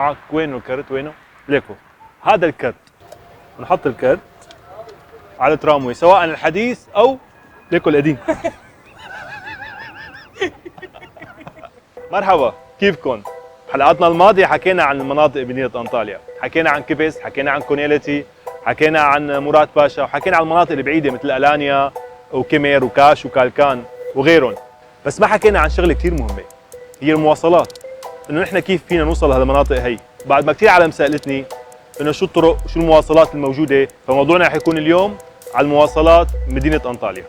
معك وينه الكرت؟ وينه؟ ليكو هذا الكرت، بنحط الكرت على التراموي سواء الحديث او ليكو القديم. مرحبا، كيفكن؟ حلقاتنا الماضية حكينا عن المناطق بمدينة أنطاليا، حكينا عن كبس، حكينا عن كونيلتي، حكينا عن مراد باشا، وحكينا عن المناطق البعيدة مثل ألانيا وكيمير وكاش وكالكان وغيرهم. بس ما حكينا عن شغلة كثير مهمة، هي المواصلات. إنه نحن كيف فينا نوصل لهالمناطق هي؟ بعد ما كثير عالم سألتني إنه شو الطرق وشو المواصلات الموجودة، فموضوعنا حيكون اليوم على المواصلات مدينة أنطاليا.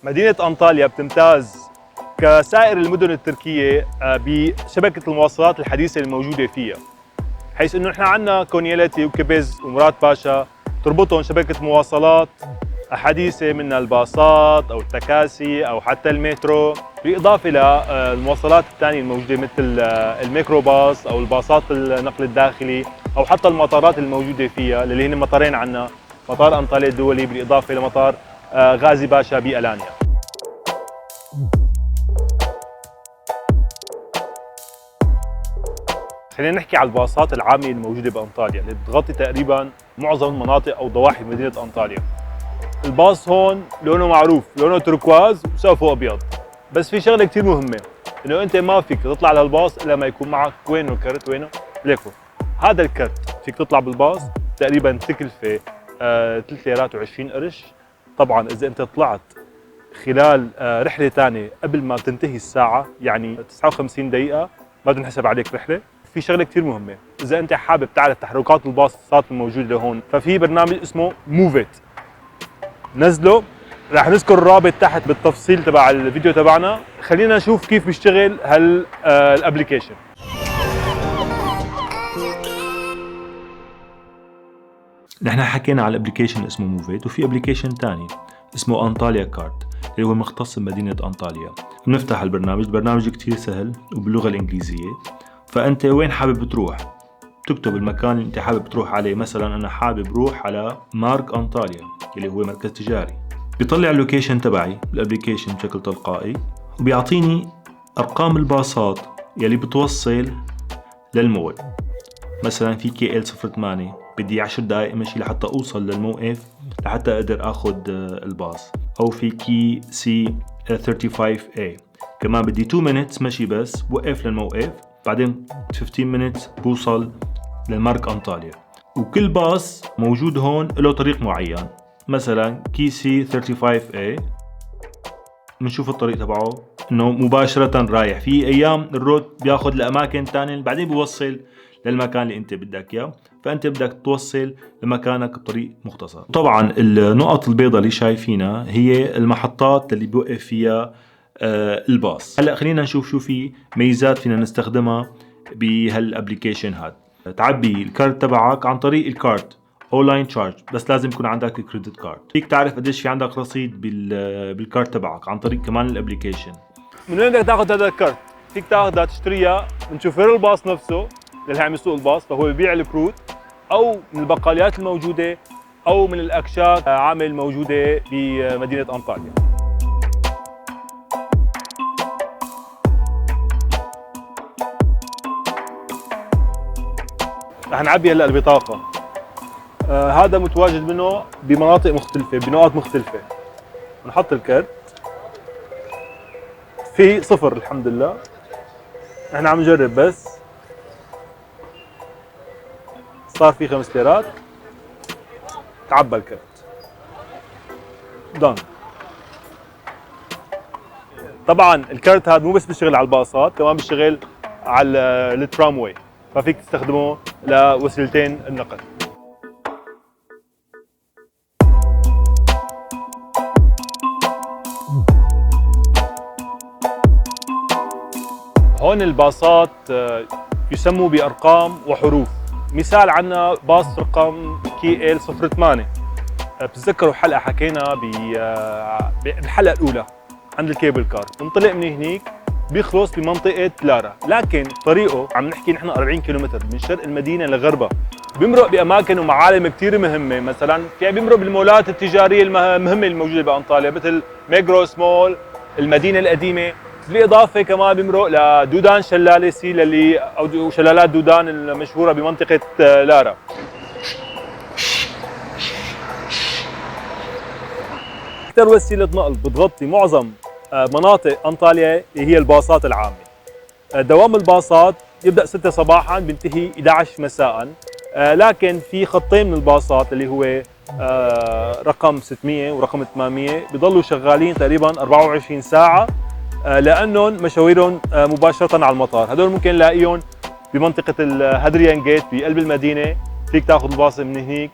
مدينة أنطاليا بتمتاز كسائر المدن التركية بشبكة المواصلات الحديثة الموجودة فيها، حيث انه نحن عندنا كونيلتي وكبز ومراد باشا تربطهم شبكة مواصلات حديثة، من الباصات او التكاسي او حتى المترو، بالاضافة للمواصلات الثانية الموجودة مثل الميكروباص او الباصات النقل الداخلي او حتى المطارات الموجودة فيها، اللي هن مطارين عندنا، مطار أنطاليا الدولي بالاضافة لمطار غازي باشا بألانيا. خلينا نحكي على الباصات العامة الموجودة بأنطاليا اللي بتغطي تقريبا معظم المناطق أو ضواحي مدينة أنطاليا. الباص هون لونه معروف، لونه تركواز وسقفه أبيض، بس في شغلة كتير مهمة، إنه أنت ما فيك تطلع للباص إلا ما يكون معك وينه الكرت؟ وينه؟ ليكو هذا الكرت، فيك تطلع بالباص تقريبا تكلفة 3 ليرات و20 قرش. طبعا إذا أنت طلعت خلال رحلة ثانية قبل ما تنتهي الساعة، يعني 59 دقيقة، ما تنحسب عليك رحلة. في شغلة كثير مهمة، إذا أنت حابب تعرف تحركات الباصات الموجودة هون، ففي برنامج اسمه موفيت، نزله، راح نذكر الرابط تحت بالتفصيل تبع الفيديو تبعنا. خلينا نشوف كيف بيشتغل الابليكيشن. نحن حكينا على الابليكيشن اسمه موفيت، وفي ابليكيشن ثاني اسمه أنطاليا كارت اللي هو مختص بمدينة أنطاليا. بنفتح البرنامج كتير سهل وباللغة الإنجليزية. فأنت وين حابب تروح؟ تكتب المكان اللي أنت حابب تروح عليه. مثلا أنا حابب روح على مارك أنطاليا اللي هو مركز تجاري. بيطلع اللوكيشن تبعي بالابليكيشن بشكل تلقائي، وبيعطيني أرقام الباصات يلي بتوصل للمول. مثلا في KL 08 بدي 10 دقائق مشي لحتى أوصل للموقف لحتى أقدر أخذ الباص. أو في كي سي 35A كمان بدي 2 minutes مشي بس بوقف للموقف، بعدين 15 minutes بوصل للمارك أنطاليا. وكل باص موجود هون له طريق معين. مثلا كي سي 35A بنشوف الطريق تبعه انه مباشرة رايح. في ايام الروت بياخد لأماكن تانية بعدين بيوصل للمكان اللي انت بدك اياه، فانت بدك توصل لمكانك بطريق مختصر. طبعا النقط البيضاء اللي شايفينها هي المحطات اللي بيوقف فيها الباص. هلا خلينا نشوف شو في ميزات فينا نستخدمها بهالابليكيشن هذا. تعبي الكارت تبعك عن طريق الكارت اونلاين تشارج، بس لازم يكون عندك كريدت كارد. فيك تعرف قديش في عندك رصيد بالكارت تبعك عن طريق كمان الابليكيشن. من وين بدك تاخذ هذا الكارت؟ فيك تاخذها تشتريها من شوفير الباص نفسه اللي عم يسوق الباص، فهو بيبيع الكروت، او من البقاليات الموجوده، او من الاكشاك عامل الموجوده بمدينه انطاليا. رح نعبي هلا البطاقه. هذا متواجد منه بمناطق مختلفه، بنقط مختلفه. بنحط الكرت، في صفر الحمد لله. احنا عم نجرب بس. صار في 5 ليرات، تعبى الكرت. دون. طبعا الكرت هذا مو بس بيشتغل على الباصات، كمان بيشتغل على الترامواي، ففيك تستخدمه لوسيلتين النقل. هون الباصات يسموا بأرقام وحروف. مثال عنا باص رقم KL 08. بتتذكروا حلقة حكينا بالحلقة الأولى عند الكيبل كار، بنطلق من هنيك بيخلص بمنطقة لارا، لكن طريقه عم نحكي نحن 40 كيلومتر من شرق المدينة لغربها. بيمرق بأماكن ومعالم كتير مهمة، مثلا في بيمرق بالمولات التجارية المهمة الموجودة بأنطاليا مثل ميغروس مول، المدينة القديمة. بالاضافه كمان بيمرق لدودان شلاله سيل اللي او شلالات دودان المشهوره بمنطقه لارا. اكثر وسيله نقل بتغطي معظم مناطق انطاليا هي الباصات العامه. دوام الباصات يبدا 6 صباحا بينتهي 11 مساء، لكن في خطين من الباصات اللي هو رقم 600 ورقم 800 بيضلوا شغالين تقريبا 24 ساعه لانهم مشاويرهم مباشره على المطار. هدول ممكن نلاقيهم بمنطقه الهادريان جيت بقلب المدينه، فيك تاخذ الباص من هنيك.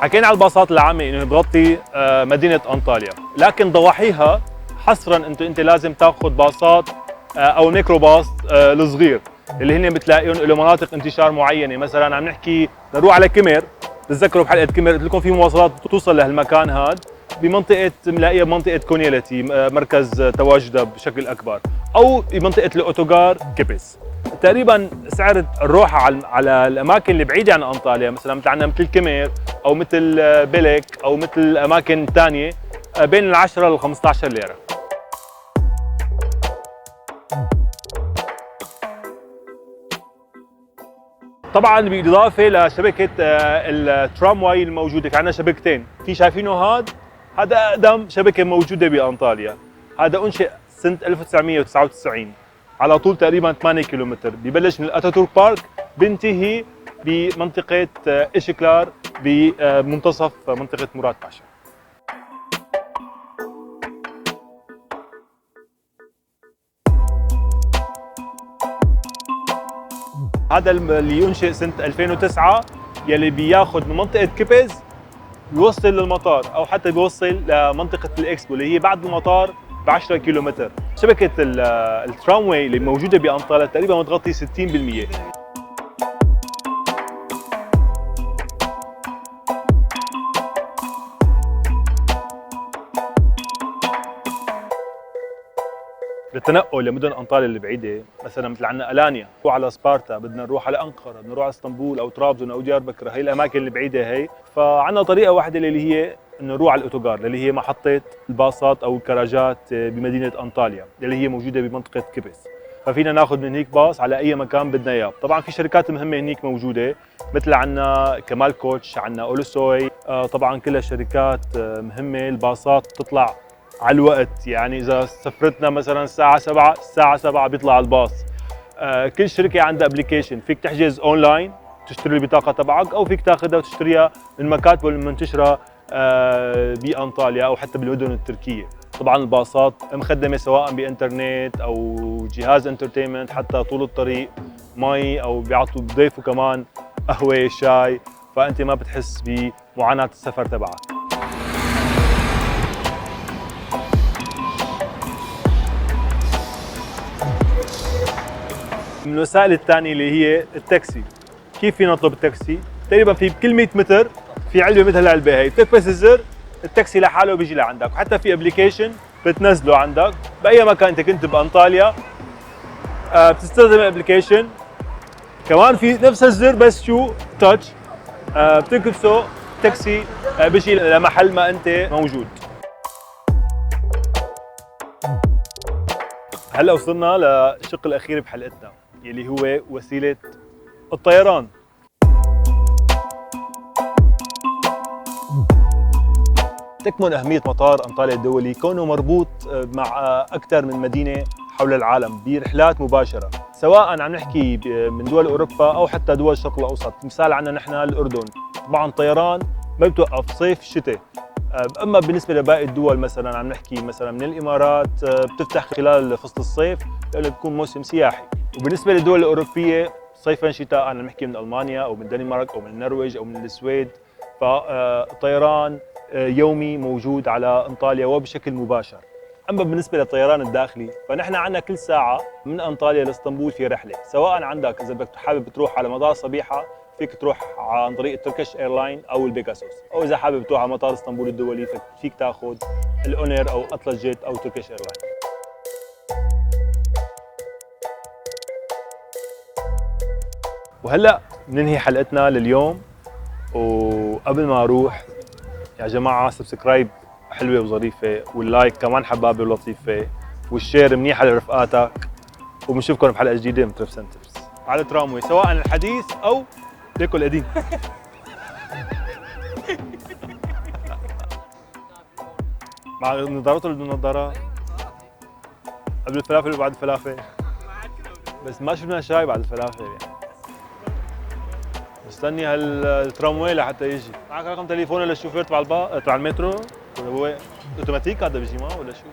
حكينا على الباصات العامه انه بتغطي مدينه انطاليا، لكن ضواحيها حصرا انت لازم تاخذ باصات او ميكروباص الصغير اللي هن بتلاقيهم له مناطق انتشار معينه. مثلا عم نحكي نروح على كمر، تتذكروا بحلقه كمر قلت لكم في مواصلات توصل لهالمكان هذا بمنطقه ملاقيه بمنطقه كونيلتي مركز تواجدها بشكل اكبر، او بمنطقه الاوتوغار كيبس. تقريبا سعر الروحه على الاماكن اللي بعيده عن انطاليا مثلا عندنا مثل كمر او مثل بيلك او مثل اماكن ثانيه بين ال 10 ل 15 ليره. طبعا بالاضافه لشبكه الترامواي الموجوده، في عندنا شبكتين، في شايفينه هذا اقدم شبكه موجوده بانطاليا، هذا انشئ سنه 1999 على طول تقريبا 8 كيلومتر، ببلش من الاتاتورك بارك بينتهي بمنطقه إشكلار بمنتصف منطقه مراد باشا. هذا اللي ينشئ سنه 2009 يلي بياخذ من منطقه كيبز بيوصل للمطار او حتى بيوصل لمنطقه الاكسبو اللي هي بعد المطار ب 10 كيلومتر. شبكه الترامواي اللي موجوده بانطاليا تقريبا متغطي 60%. للتنقل لمدن انطاليا البعيده مثلا مثل عندنا الانيا، نروح على سبارتا، بدنا نروح على انقره، بدنا نروح على اسطنبول او طرابزون او ديار بكر، هي الاماكن البعيده هي، فعندنا طريقه واحده اللي هي انه نروح على الاوتوغار اللي هي محطه الباصات او الكراجات بمدينه انطاليا اللي هي موجوده بمنطقه كيبس، ففينا ناخذ من هنيك باص على اي مكان بدنا اياه. طبعا في شركات مهمه هنيك موجوده مثل عندنا كمال كوتش، عندنا اولوسوي، طبعا كلها شركات مهمه. الباصات تطلع على الوقت، يعني اذا سفرتنا مثلا الساعه 7 بيطلع الباص. كل شركه عندها ابلكيشن، فيك تحجز اونلاين تشتري البطاقه تبعك، او فيك تاخذها وتشتريها من مكاتب المنتشره بانطاليا او حتى بالمدن التركيه. طبعا الباصات مخدمه سواء بانترنت او جهاز انترتينمنت، حتى طول الطريق مي او بيضيفوا كمان قهوه شاي، فانت ما بتحس بمعاناه السفر تبعك. من الوسائل الثانيه اللي هي التاكسي. كيف فينا نطلب التاكسي؟ تقريبا في بكل 100 متر في علبه مثل العلبه هي، بتكبس الزر التاكسي لحاله بيجي لعندك، وحتى في ابلكيشن بتنزله عندك باي مكان انت كنت بانطاليا، بتستخدم الابلكيشن. كمان في نفس الزر بس شو تاتش، بتكبسه التاكسي بيجي لمحل ما انت موجود. هلا وصلنا للشق الاخير بحلقتنا يلي هو وسيله الطيران. تكمن أهمية مطار أنطاليا الدولي كونه مربوط مع أكثر من مدينة حول العالم برحلات مباشرة، سواء عم نحكي من دول أوروبا أو حتى دول الشرق الأوسط. مثال عندنا نحن الأردن، طبعا طيران ما بتوقف صيف شتاء. أما بالنسبة لباقي الدول مثلا عم نحكي مثلا من الإمارات بتفتح خلال فصل الصيف لأنه بيكون موسم سياحي. وبالنسبة للدول الأوروبية صيفا شتاء عم نحكي من ألمانيا أو من دنمارك أو من النرويج أو من السويد، فطيران يومي موجود على انطاليا وبشكل مباشر. اما بالنسبه للطيران الداخلي فنحن عندنا كل ساعه من انطاليا لاسطنبول في رحله، سواء عندك اذا بدك حابب تروح على مطار صبيحه فيك تروح عن طريق التركيش ايرلاين او البيجاسوس، او اذا حابب تروح على مطار اسطنبول الدولي فيك تاخذ الاونير او اطلس جيت او تركيش ايرلاين. وهلا بننهي حلقتنا لليوم، وقبل ما اروح يا جماعه سبسكرايب حلوه وظريفه، واللايك كمان حبابه ولطيفه، والشير منيحه لرفقاتك. وبنشوفكم بحلقه جديده من تريب سنترز على تراموي، سواء الحديث او ديكو القديم. مع النظارات ولا بدون نظارات؟ قبل الفلافل وبعد الفلافل؟ بس ما شفنا شاي بعد الفلافل يعني. مستني هالتراموي لحتى يجي. معك رقم تليفون للشوفير تبع المترو؟ ولا هو اوتوماتيك هذا بيجي معه ولا شو؟